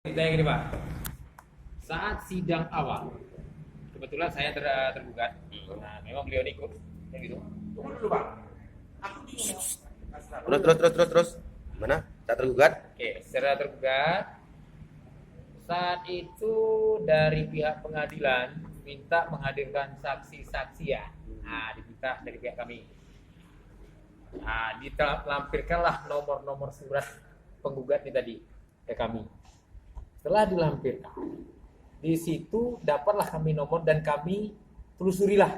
Ceritanya gini Pak, saat sidang awal, kebetulan saya tergugat. Nah, memang beliau ikut, kan gitu. Tunggu dulu Pak, aku bingung. Terus. Gimana? Tak tergugat? Oke, secara tergugat, saat itu dari pihak pengadilan minta menghadirkan saksi-saksi ya. Nah, diminta dari pihak kami. Nah, dilampirkanlah nomor-nomor surat penggugat ini tadi ke kami. Setelah dilampirkan, di situ dapatlah kami nomor dan kami telusurilah.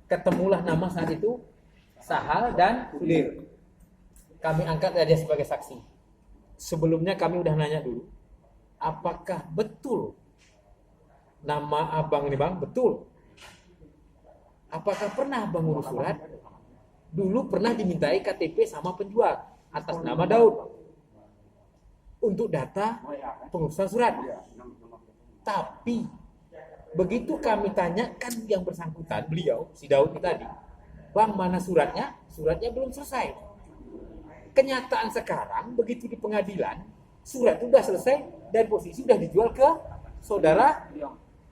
Ketemulah nama saat itu Sahal dan Sudir. Kami angkat dia sebagai saksi. Sebelumnya kami udah nanya dulu, apakah betul nama abang ini bang? Betul. Apakah pernah abang urus surat? Dulu pernah dimintai KTP sama penjual atas nama Daud untuk data pengurusan surat. Tapi begitu kami tanyakan yang bersangkutan, beliau si Daud ini tadi, bang mana suratnya? Suratnya belum selesai. Kenyataan sekarang begitu di pengadilan surat itu sudah selesai dan posisi sudah dijual ke saudara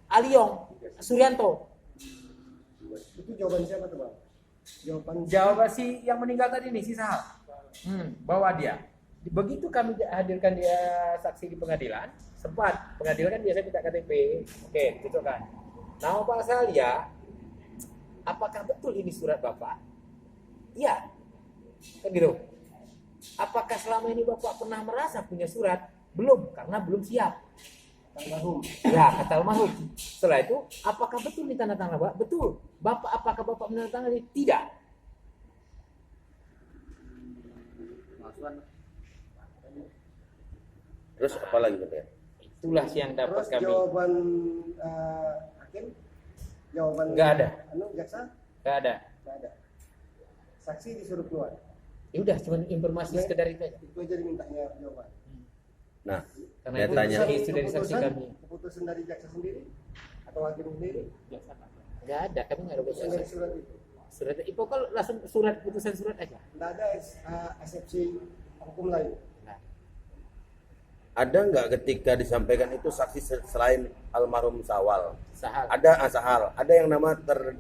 Aliong Suryanto. Itu jawaban siapa tuh bang? Jawaban si yang meninggal tadi nih si Sahal. Bawa dia. Begitu kami hadirkan dia saksi di pengadilan, sempat pengadilan kan biasa minta KTP. Oke, gitu kan. Nama Pak Sahal ya, apakah betul ini surat Bapak? Iya. Kan gitu. Apakah selama ini Bapak pernah merasa punya surat? Belum, karena belum siap. Almarhum. Ya, kata almarhum. Setelah itu, apakah betul ini tanda tangan Bapak? Betul. Apakah Bapak menandatangani? Tidak. Terus apa lagi katanya? Itulah yang dapat Terus kami. jawaban hakim, jawaban Nggak ada. jaksa Nggak ada. nggak ada. Saksi disuruh keluar. Ya udah, cuma informasi sekedar itu aja. Itu aja dimintanya jawaban. Nah, Karena saya itu tanya. itu dari saksi kami. Keputusan dari jaksa sendiri atau hakim sendiri. Nggak ada, kami nggak ada Keputusan dari saksi. surat itu. Surat itu kok langsung surat putusan surat aja. Nggak ada eksepsi hukum lain. Nah, Ada nggak ketika disampaikan itu saksi selain almarhum Sawal? Sahal. Ada Sahal. Ada yang nama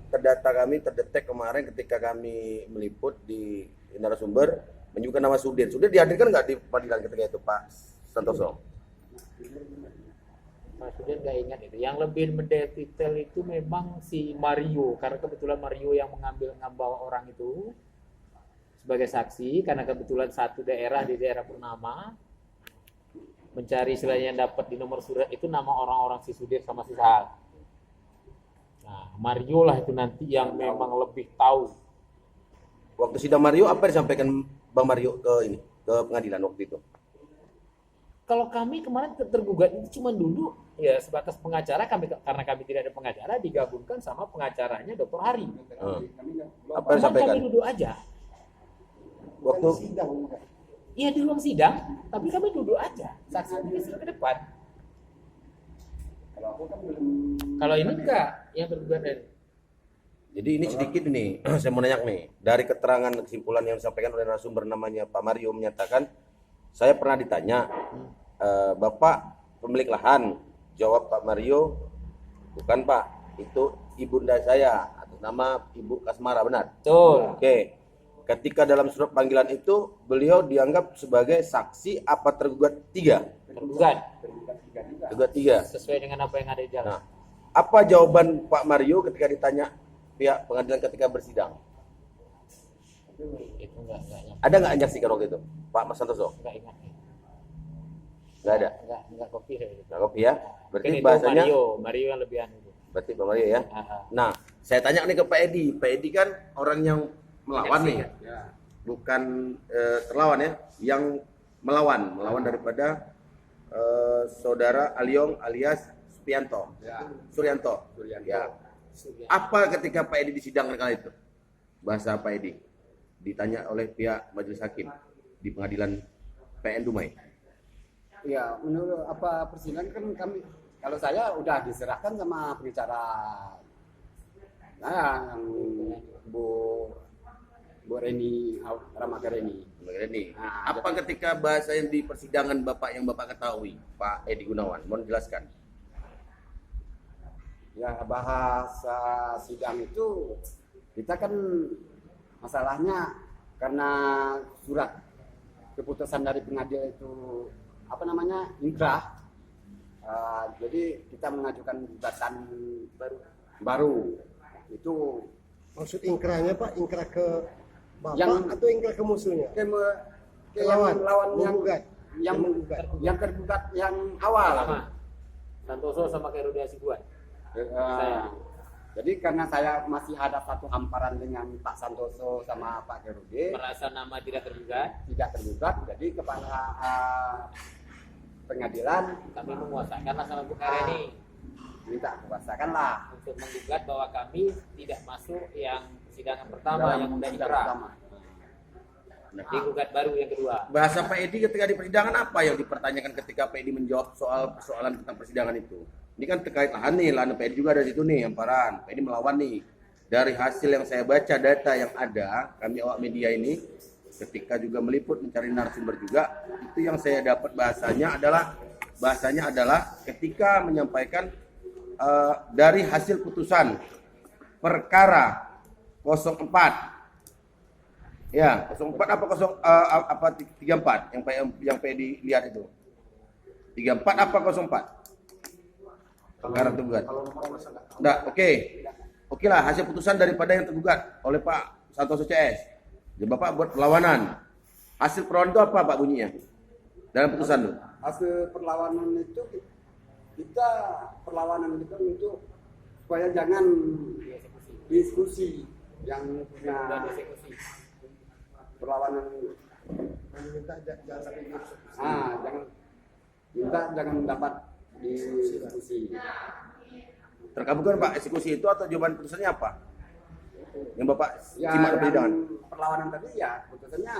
terdata kami terdetek kemarin ketika kami meliput di narasumber menyebutkan nama Sudir. Sudir dihadirkan nggak di pengadilan ketika itu Pak Santoso? Mas Sudir nggak ingat itu. Yang lebih mendetail itu memang si Mario, karena kebetulan Mario yang membawa orang itu sebagai saksi, karena kebetulan satu daerah di daerah Purnama mencari istilahnya yang dapat di nomor surat itu nama orang-orang si Sudir sama si Sahal. Nah, Mario lah itu nanti yang memang lebih tahu. Waktu sidang Mario apa disampaikan Bang Mario ke pengadilan waktu itu? Kalau kami kemarin tergugat itu cuma dulu ya sebatas pengacara, karena kami tidak ada pengacara digabungkan sama pengacaranya Dr. Hari. Apa Cuma disampaikan? kami duduk aja. Waktu Bukan sidang bukan. Iya di ruang sidang, tapi kami duduk aja. Saksi disuruh ke depan. Kalau aku kan belum. Kalau ini enggak yang tergugat dari. Jadi ini sedikit nih, saya mau nanya nih. Dari keterangan kesimpulan yang disampaikan oleh narasumber namanya Pak Mario menyatakan, saya pernah ditanya, Bapak pemilik lahan? Jawab Pak Mario, bukan Pak, itu ibunda saya atas nama Ibu Kasmara, benar? Betul. Oke. Ketika dalam surat panggilan itu, beliau dianggap sebagai saksi apa tergugat 3? Tergugat. Tergugat 3. Sesuai dengan apa yang ada di dalam. Nah, apa jawaban Pak Mario ketika ditanya pihak pengadilan ketika bersidang? Itu enggak Ada nggak menyaksikan waktu itu, Pak Mas Santoso? enggak ingat. Nggak ada. Enggak kopi saya itu. Nggak kopi ya? Berarti Mungkin itu bahasanya, Mario yang lebih anu itu. berarti Pak Mario ya. Nah, saya tanya nih ke Pak Edi. Pak Edi kan orang yang melawan nih, bukan terlawan ya, yang melawan daripada saudara Aliong alias Suryanto. Ya. Apa ketika Pak Edi disidangkan kali itu? Bahasa Pak Edi ditanya oleh pihak majelis hakim di pengadilan PN Dumai. Ya, menurut apa persidangan kan kami, kalau saya udah diserahkan sama pengacara, nah yang Bu Bu Reni Ramakareni. Begini. Nah, Apa ketika bahasa yang di persidangan Bapak yang Bapak ketahui, Pak Edi Gunawan? Mohon jelaskan. Ya, bahasa sidang itu kita kan masalahnya karena surat keputusan dari pengadilan itu apa namanya inkrah. Jadi kita mengajukan gugatan baru. Itu Maksud ingkrahnya Pak, ingkrah ke Bapak Yang- atau ingkrah ke musuhnya? ke Lawan, yang lawan yang menggugat. yang Menggugat. yang tergugat yang awal. Sama. Santoso sama Khairudin Hasibuan. Jadi karena saya masih ada satu hamparan dengan Pak Santoso sama Pak Khairudin Merasa nama tidak tergugat, tidak tergugat, jadi kepala pengadilan kami menguasakanlah sama Bu Kareni minta kuasakanlah untuk menggugat bahwa kami tidak masuk yang persidangan pertama dalam yang udah sidang inkrah. pertama. Digugat baru yang kedua. Bahasa Pak Edi ketika di persidangan apa yang dipertanyakan ketika Pak Edi menjawab soal persoalan tentang persidangan itu? Ini kan terkait lahan nih, lahan Pak Edi juga ada di situ nih, hamparan. Pak Edi melawan nih. Dari hasil yang saya baca, data yang ada, kami awak media ini, ketika juga meliput mencari narasumber juga, itu yang saya dapat bahasanya adalah ketika menyampaikan dari hasil putusan perkara 04. Ya, 04 apa 34 yang Pak Edi lihat itu. 34 apa 04? Perkara tergugat. Enggak, oke. Oke lah, hasil putusan daripada yang tergugat oleh Pak Santoso CS. Jadi Bapak buat perlawanan. Hasil perlawanan itu apa Pak bunyinya? Dalam putusan itu. Hasil perlawanan itu kita perlawanan itu untuk supaya jangan diskusi yang punya Eksekusi. perlawanan Meminta jangan sampai dieksekusi. jangan dapat diskusi. Terkabulkan Pak eksekusi itu atau jawaban putusannya apa? Yang Bapak Ya, simak di yang persidangan. perlawanan tadi ya putusannya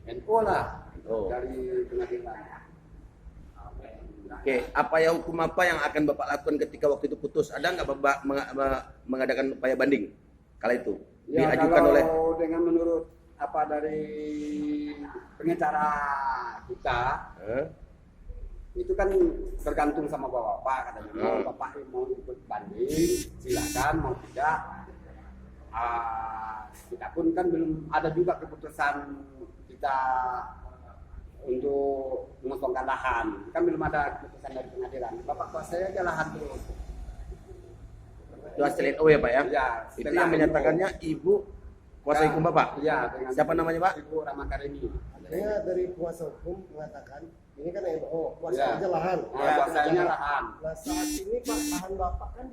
NU lah Oh. dari pengadilan. Oke, hukum apa yang akan Bapak lakukan ketika waktu itu putus? Ada nggak Bapak mengadakan upaya banding kala itu? Ya, Diajukan kalau oleh dengan menurut apa dari pengacara kita itu kan tergantung sama bapak katanya. Mau bapak mau ikut banding silakan, mau tidak. Kita pun kan belum ada juga keputusan kita untuk mengosongkan lahan, kan belum ada keputusan dari pengadilan. Bapak kuasai aja lahan terus. itu hasil NU ya Pak ya? Ya, Itu setelah yang menyatakannya Ibu kuasa hukum Bapak? Iya, dengan Siapa namanya Pak? Ibu Ramakareni. Artinya dari kuasa hukum mengatakan ini kan NU, kuasa Ya. aja lahan. Ya, kuasanya lahan. Nah saat ini Pak lahan Bapak kan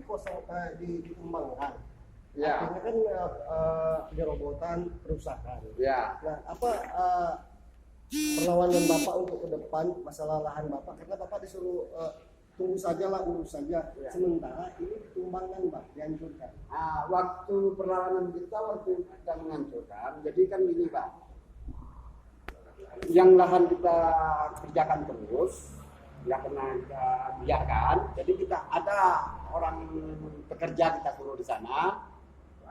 dikembangkan. Ya. Artinya kan penyerobotan perusahaan. Ya. Nah apa perlawanan Bapak untuk ke depan masalah lahan Bapak karena Bapak disuruh tunggu saja lah urus saja. Ya. Sementara ini ditumbangkan Pak, dihancurkan. Waktu perlawanan waktu kita menghancurkan, jadi kan gini Pak, yang lahan kita kerjakan terus, ya pernah kita biarkan, jadi kita ada orang pekerja kita suruh di sana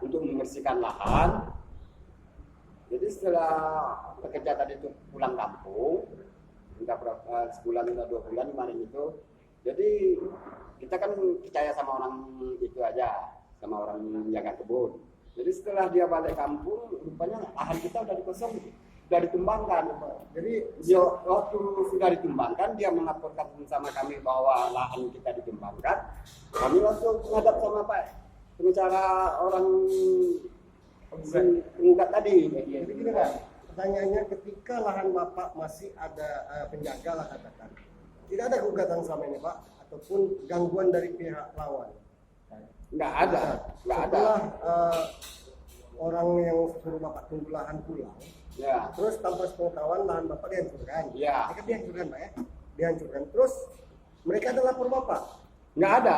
untuk membersihkan lahan. Jadi setelah pekerja tadi itu pulang kampung, entah berapa sebulan atau 2 bulan kemarin itu, jadi kita kan percaya sama orang itu aja, sama orang jaga kebun. Jadi setelah dia balik kampung, rupanya lahan kita udah dikosong, sudah ditumbangkan. Jadi dia waktu sudah ditumbangkan, dia melaporkan sama kami bahwa lahan kita ditumbangkan. Kami langsung menghadap sama Pak pengacara orang penggugat tadi. Jadi gini Pak, pertanyaannya ketika lahan Bapak masih ada penjaga lah katakan, tidak ada gugatan selama ini Pak, ataupun gangguan dari pihak lawan. Nggak ada. Setelah orang yang suruh Bapak tunggu lahan pulang, Ya. terus tanpa sepengetahuan lahan Bapak dihancurkan. Ya. Mereka dihancurkan Pak ya, dihancurkan. Terus mereka ada lapor Bapak, Nggak ada.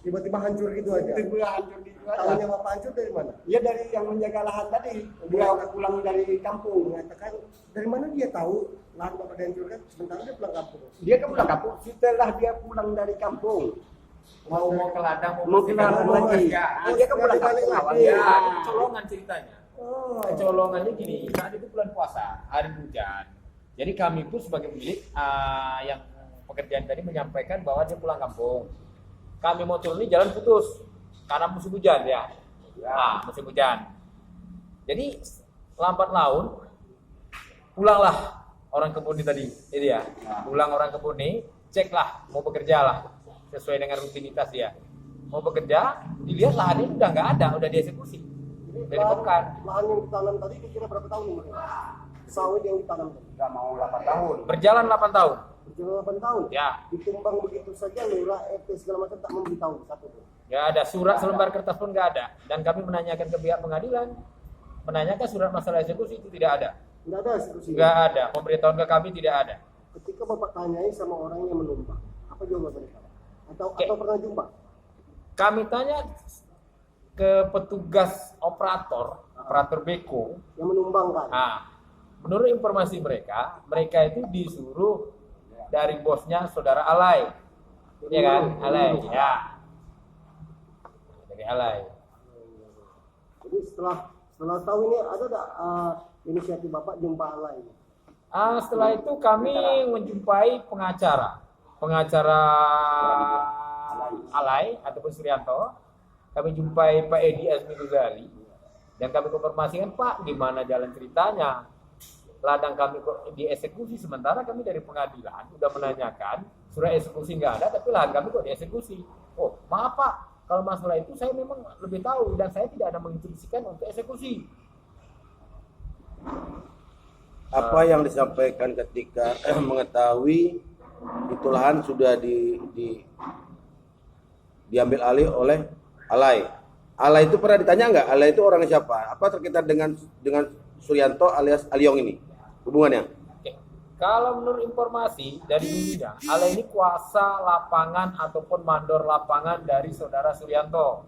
tiba-tiba hancur gitu aja. Tiba hancur gitu aja. Tahunya Bapak hancur dari mana? Dia dari yang menjaga lahan tadi. Dia pulang dari kampung. Mengatakan dari mana dia tahu lahan Bapak dihancurkan sementara dia pulang kampung. Dia kan pulang kampung. Setelah dia pulang dari kampung, Mau ke ladang mau ke ladang lagi. Ya. Dia kan pulang kampung Balik awal. lagi. Ya, Ya. itu colongan ceritanya. Oh. Kecolongannya gini, saat itu bulan puasa, hari hujan. Jadi kami pun sebagai pemilik yang pekerjaan tadi menyampaikan bahwa dia pulang kampung. Kami mau turun ini jalan putus karena musim hujan ya. Musim hujan. Jadi lambat laun pulanglah orang kebun ini tadi, ini ya. Pulang orang kebun ini, ceklah mau bekerja lah sesuai dengan rutinitas dia. Mau bekerja, dilihat lahan ini udah nggak ada, udah dieksekusi. Jadi bukan. Lahan yang ditanam tadi kira berapa tahun ini? Sawit yang ditanam tadi. Udah mau 8 tahun. Berjalan 8 tahun. Berjalan 8 tahun. Ya. Ditumbang begitu saja, lurah, RT segala macam tak memberitahu satu pun. Nggak ada surat selembar kertas pun nggak ada. Dan kami menanyakan ke pihak pengadilan, menanyakan surat masalah eksekusi itu tidak ada. Tidak ada eksekusi. Nggak ada. Pemberitahuan ke kami tidak ada. Ketika Bapak tanyai sama orang yang menumbang, apa jawaban mereka? Atau pernah jumpa? Kami tanya ke petugas operator beko. Yang menumbangkan. Nah, menurut informasi mereka itu disuruh dari bosnya saudara Alay. Iya kan? Alay, ya. Dari Alay. Jadi setelah tahu ini ada tak inisiatif Bapak jumpa Alay? Setelah itu kami menjumpai pengacara Alay ataupun Suryanto. Kami jumpai Pak Edi Azmi Ghazali dan kami konfirmasikan, Pak, gimana jalan ceritanya? Ladang kami kok dieksekusi, sementara kami dari pengadilan sudah menanyakan surat eksekusi nggak ada, tapi lahan kami kok dieksekusi. Oh, maaf Pak, kalau masalah itu saya memang lebih tahu dan saya tidak ada menginstruksikan untuk eksekusi. Apa yang disampaikan ketika mengetahui itu lahan sudah diambil alih oleh Alay? Alay itu pernah ditanya nggak? Alay itu orang siapa? Apa terkaitan dengan Suryanto alias Aliong ini? Hubungannya? Oke. Kalau menurut informasi dari dulunya, Alay ini kuasa lapangan ataupun mandor lapangan dari saudara Suryanto,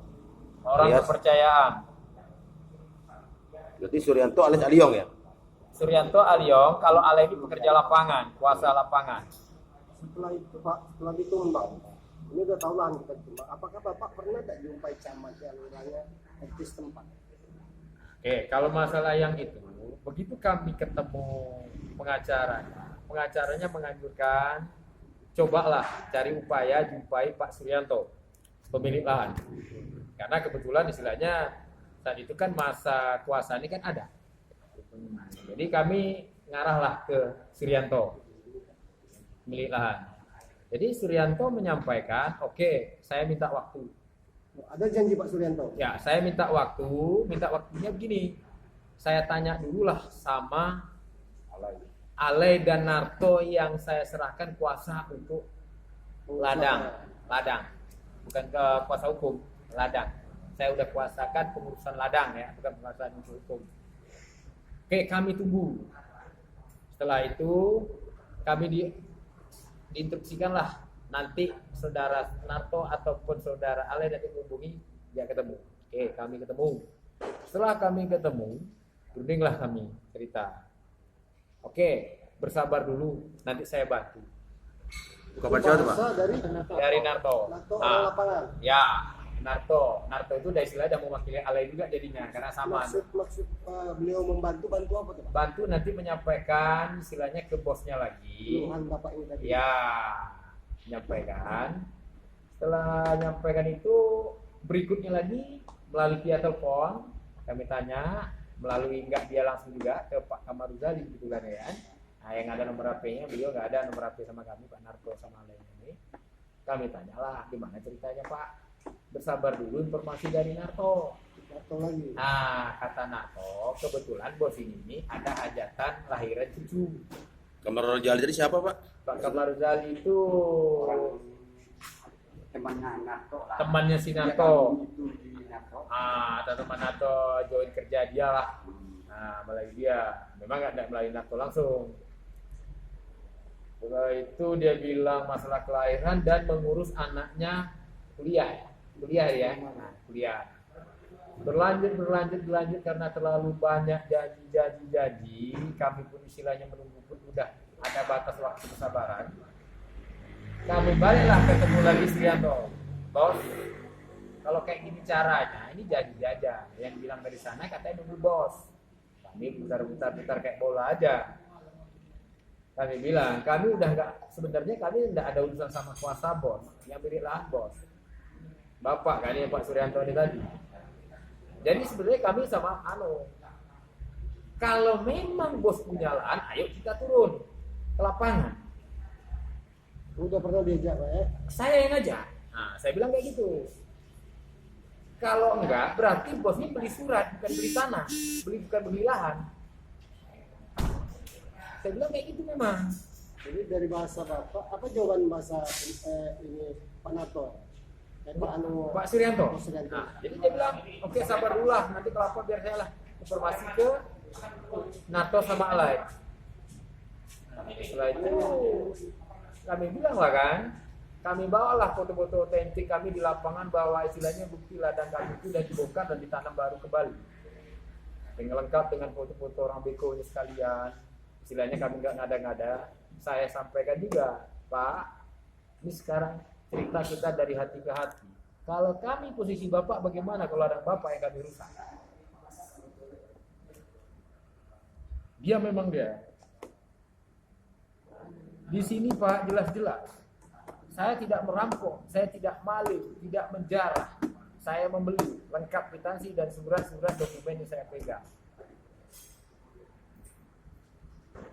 orang kepercayaan. Berarti Suryanto alias Aliong ya? Suryanto Aliong, kalau Alay ini pekerja lapangan, kuasa lapangan. Setelah itu Pak, setelah ditumbang, ini udah tahu lahan kita tumbang. Apakah Bapak pernah tak jumpai camat yang lurahnya RT setempat? Oke, kalau masalah yang itu, begitu kami ketemu pengacaranya menganjurkan, cobalah cari upaya jumpai Pak Suryanto, pemilik lahan. Karena kebetulan istilahnya saat itu kan masa kuasa ini kan ada. Jadi kami ngarahlah ke Suryanto, pemilik lahan. Jadi Suryanto menyampaikan, oke, saya minta waktu. Ada janji Pak Suryanto? Ya, saya minta waktunya begini. Saya tanya dulu lah sama Alay dan Narto yang saya serahkan kuasa untuk ladang. Bukan ke kuasa hukum, ladang. Saya udah kuasakan pengurusan ladang ya, bukan pengurusan hukum. Oke, kami tunggu. Setelah itu kami diinstruksikanlah nanti saudara Narto ataupun saudara Alay nanti menghubungi dia ketemu. Oke, kami ketemu. Setelah kami ketemu, berundinglah kami cerita. Oke, bersabar dulu, nanti saya bantu. Bukan siapa Pak? Dari Narto. Narto orang lapangan. Ya, Narto itu udah istilahnya udah mewakili Alay juga jadinya karena sama. Maksud beliau bantu apa tuh Pak? Bantu nanti menyampaikan istilahnya ke bosnya lagi. Keluhan Bapak ini tadi. Ya, menyampaikan. Setelah menyampaikan itu berikutnya lagi melalui via telepon kami tanya, melalui enggak dia langsung juga ke Pak Kamaruzali kebetulan ya. Nah, yang ada nomor HP-nya, beliau nggak ada nomor HP sama kami, Pak Narto sama Alay ini. Kami tanyalah gimana ceritanya Pak. Bersabar dulu informasi dari Narto lagi. Nah, kata Narto, kebetulan bos ini ada hajatan lahiran cucu. Kamaruzali jadi siapa Pak? Pak Kamaruzali itu temannya si Narto. Atau teman Narto join kerja dia lah. Nah, melalui dia. Memang nggak melalui Narto langsung. Setelah itu dia bilang masalah kelahiran dan mengurus anaknya kuliah ya. Nah, kuliah. Berlanjut karena terlalu banyak janji. Kami pun istilahnya menunggu pun udah ada batas waktu kesabaran. Kami baliklah ketemu lagi Suryanto. Bos, kalau kayak gini caranya, ini jadi aja. Yang bilang dari sana katanya nunggu bos. Kami putar-putar kayak bola aja. Kami bilang, kami udah nggak, sebenarnya kami nggak ada urusan sama kuasa bos, yang milik lahan bos. Bapak kan ya Pak Suryanto ini tadi. Jadi sebenarnya kami sama kalau memang bos punya lahan, ayo kita turun ke lapangan. Udah pernah diajak Pak ya? Saya yang ngajak. Nah, saya bilang kayak gitu. Kalau enggak, berarti bosnya beli surat, bukan beli tanah, bukan beli lahan. Saya bilang kayak gitu memang. Jadi dari bahasa Bapak, apa jawaban bahasa ini Pak Nato? Pak Suryanto. Pak Suryanto. Nah, jadi dia bilang, oke sabar dulu lah, nanti kelapa biar saya lah informasi ke NATO sama Alay. Setelah itu kami bilang lah kan, kami bawalah foto-foto otentik kami di lapangan bahwa istilahnya bukti ladang kami itu sudah dibongkar dan ditanam baru kembali. Dengan lengkap dengan foto-foto orang bekonya sekalian. Istilahnya kami nggak ngada-ngada. Saya sampaikan juga, Pak, ini sekarang cerita kita dari hati ke hati. Kalau kami posisi Bapak bagaimana kalau ladang Bapak yang kami rusak? Dia memang dia. Di sini Pak jelas-jelas. Saya tidak merampok, saya tidak maling, tidak menjarah. Saya membeli lengkap kwitansi dan surat-surat dokumen yang saya pegang.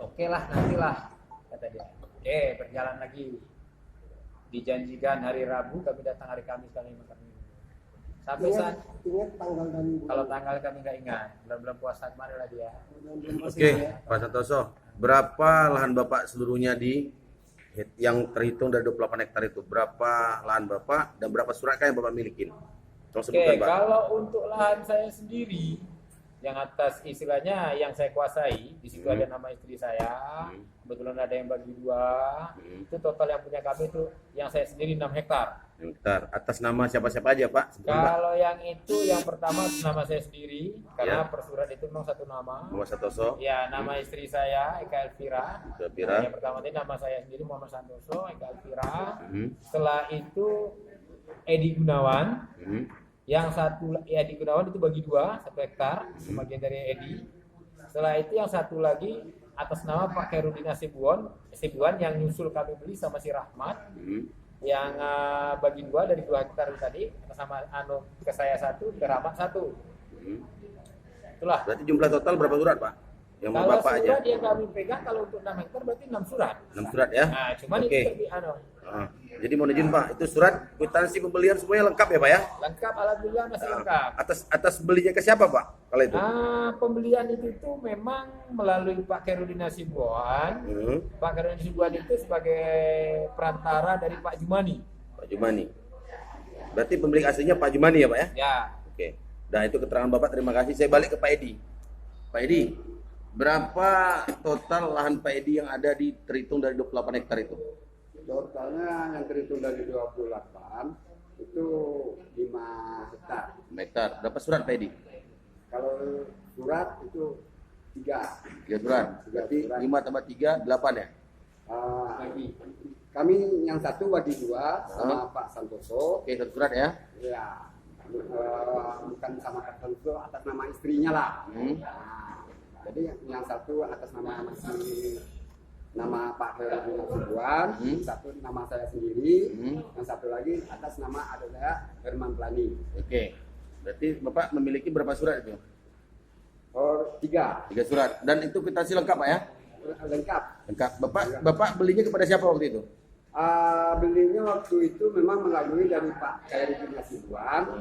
Oke lah, nantilah, kata dia. Oke, berjalan lagi. Dijanjikan hari Rabu, kami datang hari Kamis kami makan minggu. Sampai saat Ingat tanggal dan bulan. kalau tanggal kami nggak ingat, bulan-bulan puasa kemarin lah dia. Oke, Pak Santoso, berapa lahan Bapak seluruhnya yang terhitung dari 28 hektar itu? Berapa lahan Bapak dan berapa surat yang Bapak milikin? Tolong Oke, sebutkan, Pak. kalau untuk lahan saya sendiri, yang atas istilahnya yang saya kuasai, di situ ada nama istri saya, kebetulan ada yang bagi 2, itu total yang punya kami itu yang saya sendiri 6 hektar. Hektar. Atas nama siapa-siapa aja, Pak? Sebutkan, Pak. Kalau yang itu yang pertama nama saya sendiri, karena persurat itu memang satu nama. Muhammad Santoso. Ya, nama istri saya Eka Elvira. Elvira. Yang pertama ini nama saya sendiri Muhammad Santoso, Eka Elvira. Setelah itu Edi Gunawan. Yang satu Edi Gunawan itu bagi 2, 1 hektar, bagian dari Edi. Setelah itu yang satu lagi atas nama Pak Khairudin Asibuan yang nyusul kami beli sama si Rahmat. Yang bagi 2 dari 2 hektar tadi atas nama ke saya 1, ke Rahmat 1. Itulah. Berarti jumlah total berapa surat, Pak? Yang Kalau Bapak aja. surat yang kami pegang kalau untuk 6 hektar berarti 6 surat. 6 surat ya? Nah, cuman Oke. itu Jadi mohon izin, Pak, itu surat kwitansi pembelian semuanya lengkap ya, Pak ya? lengkap, alhamdulillah masih lengkap. Atas belinya ke siapa, Pak? Kalau itu? Pembelian itu tuh memang melalui Pak Khairudin Asibuan. Pak Khairudin Asibuan itu sebagai perantara dari Pak Jumani. Pak Jumani. Berarti pemilik aslinya Pak Jumani ya, Pak ya? Ya. Oke. Nah, itu keterangan Bapak, terima kasih. Saya balik ke Pak Edi. Pak Edi, berapa total lahan Pak Edi yang ada terhitung dari 28 hektar itu? Totalnya yang terhitung dari 28 itu 5 hektar. 5 hektar. Berapa surat Pak Edi? Kalau surat itu 3. 3 surat. Berarti 5 tambah 3, 8 ya? Kami yang satu bagi 2 sama Pak Santoso. Oke, 1 surat ya? Ya, bukan sama Pak Santoso, atas nama istrinya lah. Nah, jadi yang satu atas nama Pak Khairudin Asibuan, satu nama saya sendiri, yang satu lagi atas nama adik saya Herman Plani. Oke. Berarti Bapak memiliki berapa surat itu? 3. 3 surat. Dan itu kwitansi lengkap, Pak ya? Lengkap. Lengkap. Bapak belinya kepada siapa waktu itu? Belinya waktu itu memang melalui dari Pak Khairudin Asibuan.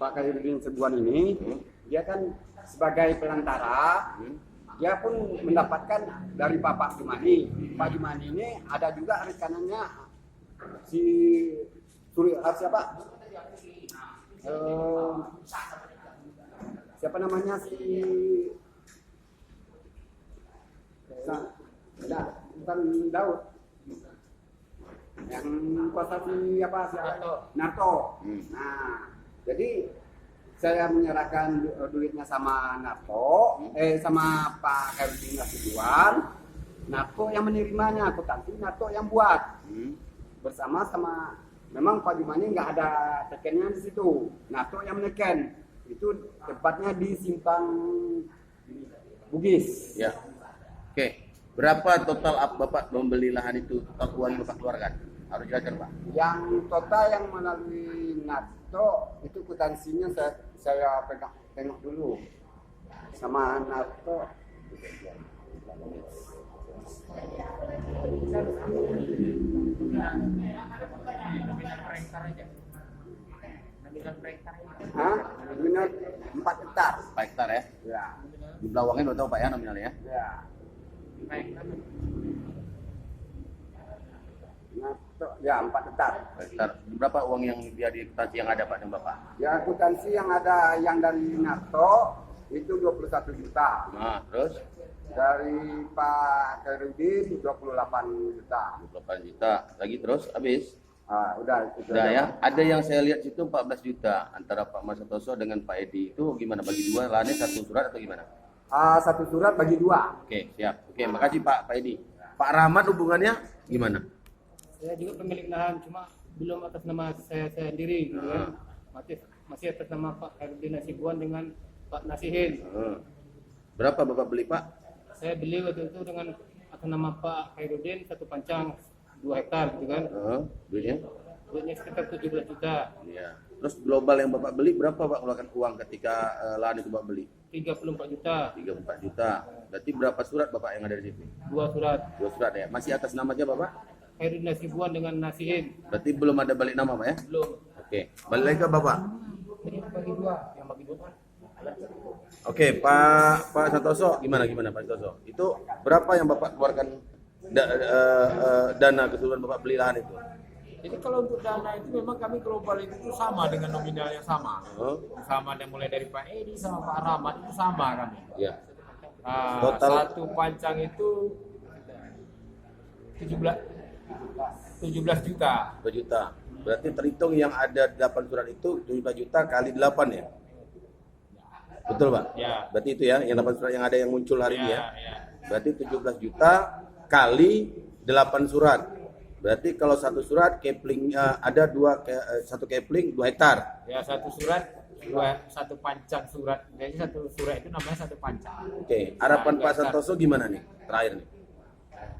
Pak Khairudin Asibuan ini, dia kan sebagai perantara, dia pun mendapatkan dari Pak Jumani. Pak Jumani ini ada juga rekanannya si siapa? Siapa namanya bukan Daud. Yang kuasa Narto. Nah, jadi saya menyerahkan duitnya sama Narto, sama Pak Khairudin Asibuan. Narto yang menerimanya, akuntansi Narto yang buat. Bersama memang Pak Jumani nggak ada tekennya di situ. NATO yang meneken. Itu tepatnya di Simpang Bugis. Ya. Oke. Berapa total Bapak membeli lahan itu? Total uang yang Bapak keluarkan? Harus jelaskan, Pak. Yang total yang melalui NATO itu kwitansinya saya tengok dulu. Sama NATO. Hah? Nominal 4 hektar. 4 hektar ya. Ya. Jumlah uangnya nggak tahu Pak ya nominalnya ya. Ya. NATO, ya 4 hektar. 4 hektar. Berapa uang yang dia di kwitansi yang ada Pak dan Bapak? Ya akuntansi yang ada yang dari NATO itu 21 juta. Nah, terus Dari Pak Kerudin 28 juta. 28 juta. Lagi terus habis. Udah Ya. Ada yang saya lihat situ 14 juta antara Pak Mas Santoso dengan Pak Edi. Itu gimana bagi dua lahannya satu surat atau gimana? Satu surat bagi 2. Oke, siap. Oke, makasih Pak Edi. Pak Rahmat hubungannya gimana? Saya juga pemilik lahan, cuma belum atas nama saya sendiri, gitu kan. Masih atas nama Pak Herudin Nasibuan dengan Pak Nasihin. Berapa Bapak beli Pak? Saya beli waktu itu dengan atas nama Pak Herudin 1 pancang 2 hektar, gitu kan. Duitnya? Duitnya sekitar 17 juta. Iya. Terus global yang Bapak beli berapa Pak keluarkan uang ketika lahan itu Bapak beli? 34 juta. 34 juta. Berarti berapa surat Bapak yang ada di situ? 2 surat. 2 surat ya. Masih atas nama aja Bapak? Herudin Nasibuan dengan Nasihin. Berarti belum ada balik nama Pak ya? Belum. Oke. Balik lagi ke Bapak. Jadi bagi 2, yang bagi 2. Oke, Pak Santoso, gimana Pak Santoso? Itu berapa yang Bapak keluarkan dana keseluruhan Bapak beli lahan itu? Jadi kalau untuk dana itu memang kami global itu sama dengan nominal yang sama. Sama dan mulai dari Pak Edi sama Pak Rahmat itu sama kami. Ya. Total Satu pancang itu 17 juta. 2 juta. Berarti terhitung yang ada 8 surat itu 17 juta kali 8 ya? Betul Pak? Ya. Berarti itu ya, yang 8 surat yang ada yang muncul hari ini ya? Ya. Berarti 17 juta kali 8 surat. Berarti kalau satu surat keplingnya ada satu kepling 2 hektar. Ya, satu surat satu pancang surat. Jadi satu surat itu namanya satu pancang. Oke, harapan Nah, Pak dasar. Santoso gimana nih? Terakhir nih.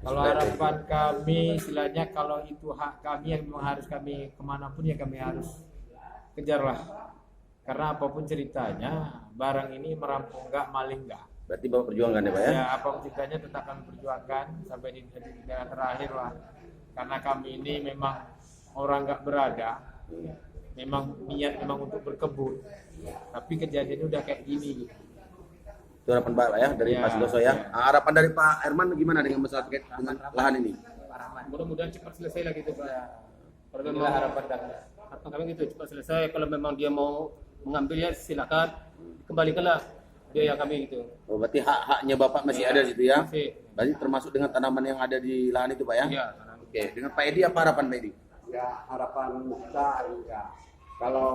Kalau harapan kami istilahnya kalau itu hak kami yang memang harus kami kemanapun ya kami harus kejarlah. Karena apapun ceritanya, barang ini merampok enggak, maling enggak. Berarti Bapak perjuangkan ya Pak ya? Ya, apapun ceritanya tetap kami perjuangkan sampai di daerah terakhir lah. Karena kami ini memang orang enggak berada, memang niat memang untuk berkebun. Tapi kejadiannya udah kayak gini. Itu harapan Pak lah ya dari Ya, Pak Santoso ya. ya. Harapan dari Pak Herman gimana dengan masalah terkait dengan lahan ini? Mudah-mudahan cepat selesai lah gitu, Pak. Kalau Inilah memang harapan kami. harapan kami gitu cepat selesai. Kalau memang dia mau mengambilnya silakan, kembalikanlah biaya kami gitu. Oh, berarti hak-haknya Bapak masih ada di situ ya? Masih. Berarti termasuk dengan tanaman yang ada di lahan itu Pak ya? Iya. Oke, dengan Pak Edi apa harapan Pak Edi? Ya harapan kita ya kalau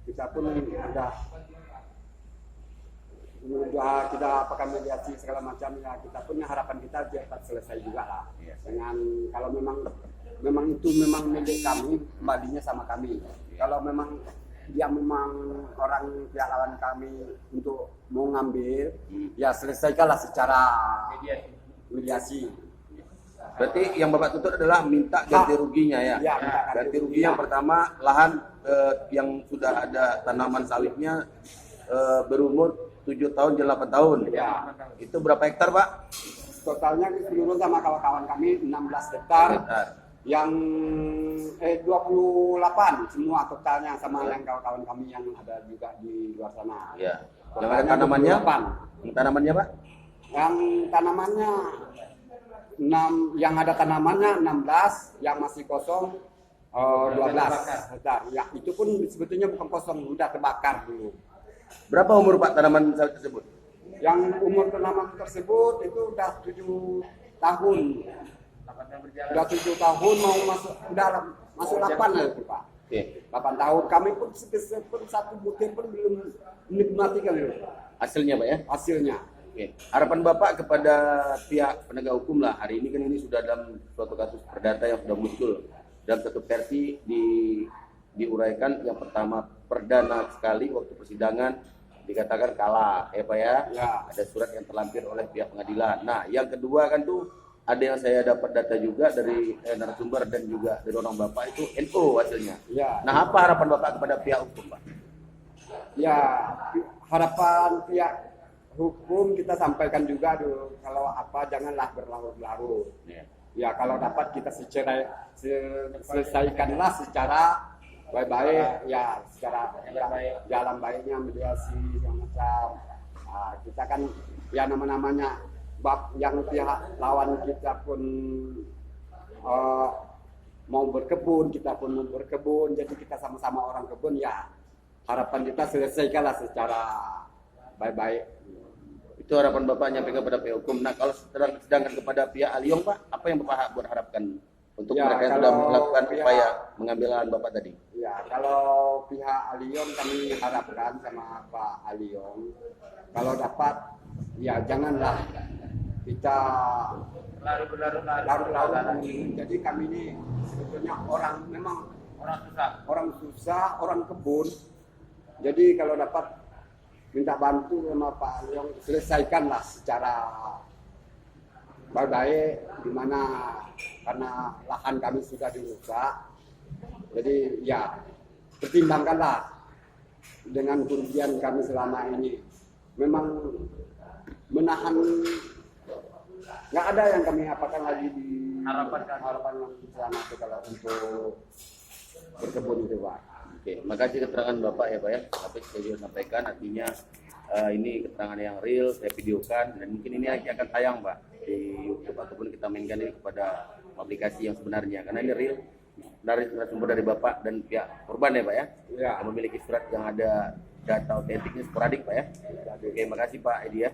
kita pun udah kita apakan mediasi segala macam ya kita punya harapan kita cepat selesai juga lah dengan kalau memang itu memang milik kami kembalinya sama kami kalau memang dia memang orang pihak lawan kami untuk mau ngambil ya selesaikanlah secara mediasi. Berarti yang Bapak tuntut adalah minta ganti ruginya ya? Ya, ganti rugi yang pertama lahan yang sudah ada tanaman sawitnya berumur 7 tahun dan 8 tahun. Ya. Itu berapa hektar Pak? Totalnya keseluruhan sama kawan-kawan kami 16 hektar. Yang 28 semua totalnya sama yang kawan-kawan kami yang ada juga di luar sana. Ya. Yang ada Totalnya tanamannya? 28. Yang tanamannya Pak? Yang tanamannya 6, yang ada tanamannya 16, yang masih kosong 12 hektar. Ya, itu pun sebetulnya bukan kosong, udah terbakar dulu. Berapa umur Pak tanaman sawit tersebut? Yang umur tanaman tersebut itu udah 7 tahun. Udah 7 tahun mau masuk 8 lah itu Pak. Oke. 8 tahun. Kami pun satu butir pun belum menikmati kali Hasilnya Pak ya? hasilnya. Oke. Harapan Bapak kepada pihak penegak hukum lah. Hari ini kan ini sudah dalam suatu kasus perdata yang sudah muncul. dalam satu versi diuraikan yang pertama perdana sekali waktu persidangan dikatakan kalah, Pak ya. Ya. Ada surat yang terlampir oleh pihak pengadilan. Nah, yang kedua kan tuh ada yang saya dapat data juga dari narasumber dan juga dari orang Bapak itu NO hasilnya. Ya. Nah, apa harapan Bapak kepada pihak hukum, Pak? Ya, harapan pihak hukum kita sampaikan juga dulu, kalau apa janganlah berlarut-larut. Ya. Ya, kalau dapat kita selesaikanlah secara baik-baik, ya secara jalan baiknya mediasi yang macam. Nah, kita kan ya namanya bab yang pihak lawan kita pun mau berkebun, kita pun mau berkebun, jadi kita sama-sama orang kebun, ya harapan kita selesaikanlah secara baik-baik. Itu harapan Bapak nyampaikan kepada pihak hukum. Nah, kalau sedangkan kepada pihak Aliong, Pak, apa yang Bapak buat harapkan untuk Ya, mereka yang kalau sudah melakukan pihak- upaya mengambil lahan Bapak tadi? Ya, kalau pihak Aliong kami harapkan sama Pak Aliong, kalau dapat, ya janganlah kita larut-larut. Jadi kami ini sebetulnya memang orang susah, orang kebun. Jadi kalau dapat minta bantu sama Pak Aliong, selesaikanlah secara baik-baik, dimana karena lahan kami sudah dirusak. Jadi ya pertimbangkanlah dengan kerugian kami selama ini. Memang menahan, nggak ada yang kami apakan lagi di harapan di sana itu kalau untuk berkebun itu, Pak. Oke, makasih keterangan Bapak ya, Pak ya. Tapi saya juga sampaikan artinya ini keterangan yang real, saya videokan dan mungkin ini akan tayang, Pak, di YouTube ataupun kita mainkan ini kepada aplikasi yang sebenarnya karena ini real dari sumber dari Bapak dan pihak korban ya, Pak ya. Ya. Yang memiliki surat yang ada data otentiknya sporadik, Pak ya. Oke, makasih Pak Edi ya.